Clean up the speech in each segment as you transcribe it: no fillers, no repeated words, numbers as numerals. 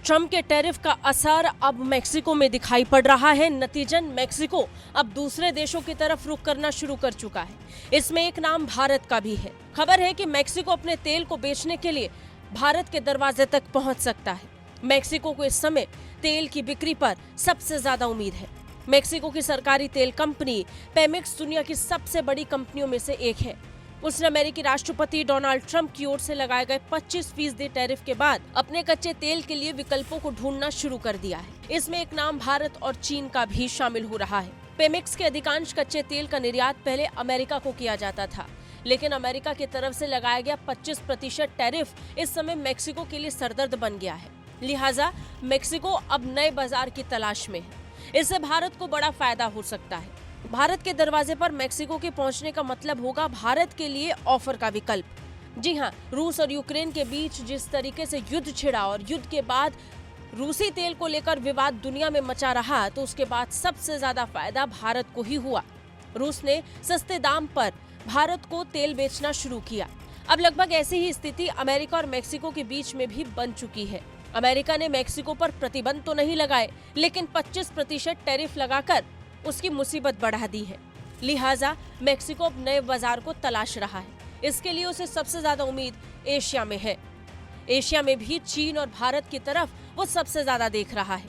Trump के tariff का असर अब मेक्सिको में दिखाई पड़ रहा है। नतीजन मेक्सिको अब दूसरे देशों की तरफ रुख करना शुरू कर चुका है। इसमें एक नाम भारत का भी है। खबर है कि मेक्सिको अपने तेल को बेचने के लिए भारत के दरवाजे तक पहुंच सकता है। मेक्सिको को इस समय तेल की बिक्री पर सबसे ज्यादा उम्मीद है। मेक्सिको की सरकारी तेल कंपनी पेमेक्स दुनिया की सबसे बड़ी कंपनियों में से एक है। उसने अमेरिकी राष्ट्रपति डोनाल्ड ट्रंप की ओर से लगाए गए 25% टैरिफ के बाद अपने कच्चे तेल के लिए विकल्पों को ढूंढना शुरू कर दिया है। इसमें एक नाम भारत और चीन का भी शामिल हो रहा है। पेमेक्स के अधिकांश कच्चे तेल का निर्यात पहले अमेरिका को किया जाता था, लेकिन अमेरिका की तरफ से लगाया गया 25% टैरिफ इस समय मेक्सिको के लिए सरदर्द बन गया है। लिहाजा मेक्सिको अब नए बाजार की तलाश में है। इससे भारत को बड़ा फायदा हो सकता है। भारत के दरवाजे पर मेक्सिको के पहुंचने का मतलब होगा भारत के लिए ऑफर का विकल्प। जी हां, रूस और यूक्रेन के बीच जिस तरीके से युद्ध छिड़ा और युद्ध के बाद रूसी तेल को लेकर विवाद दुनिया में मचा रहा, तो उसके बाद सबसे ज्यादा फायदा भारत को ही हुआ। रूस ने सस्ते दाम पर भारत को तेल बेचना शुरू किया। अब लगभग ऐसी ही स्थिति अमेरिका और मेक्सिको के बीच में भी बन चुकी है। अमेरिका ने मेक्सिको पर प्रतिबंध तो नहीं लगाए, लेकिन 25% टैरिफ लगाकर उसकी मुसीबत बढ़ा दी है। लिहाजा मेक्सिको अब नए बाजार को तलाश रहा है। इसके लिए उसे सबसे ज्यादा उम्मीद एशिया में है। एशिया में भी चीन और भारत की तरफ वो सबसे ज्यादा देख रहा है।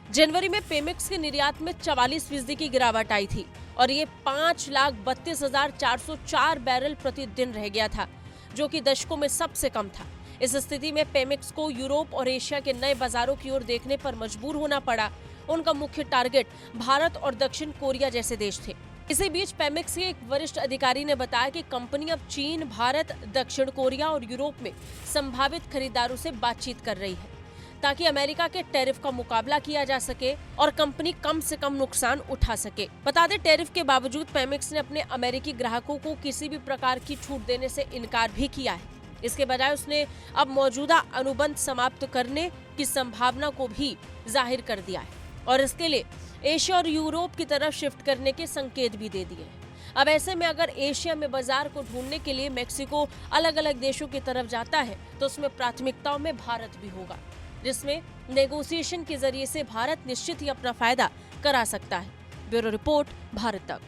जनवरी में पेमेक्स के निर्यात में 44% की गिरावट आई थी और ये 5,32,404 बैरल प्रतिदिन रह गया था, जो कि दशकों में सबसे कम था। इस स्थिति में पेमेक्स को यूरोप और एशिया के नए बाजारों की ओर देखने पर मजबूर होना पड़ा। उनका मुख्य टारगेट भारत और दक्षिण कोरिया जैसे देश थे। इसी बीच पेमेक्स के एक वरिष्ठ अधिकारी ने बताया कि कंपनी अब चीन, भारत, दक्षिण कोरिया और यूरोप में संभावित खरीदारों से बातचीत कर रही है, ताकि अमेरिका के टैरिफ का मुकाबला किया जा सके और कंपनी कम से कम नुकसान उठा सके। बता दें, टैरिफ के बावजूद पेमेक्स ने अपने अमेरिकी ग्राहकों को किसी भी प्रकार की छूट देने से इनकार भी किया है। इसके बजाय उसने अब मौजूदा अनुबंध समाप्त करने की संभावना को भी जाहिर कर दिया है और इसके लिए एशिया और यूरोप की तरफ शिफ्ट करने के संकेत भी दे दिए हैं। अब ऐसे में अगर एशिया में बाजार को ढूंढने के लिए मेक्सिको अलग अलग देशों की तरफ जाता है, तो उसमें प्राथमिकताओं में भारत भी होगा, जिसमें नेगोशिएशन के जरिए से भारत निश्चित ही अपना फायदा करा सकता है। ब्यूरो रिपोर्ट, भारत तक।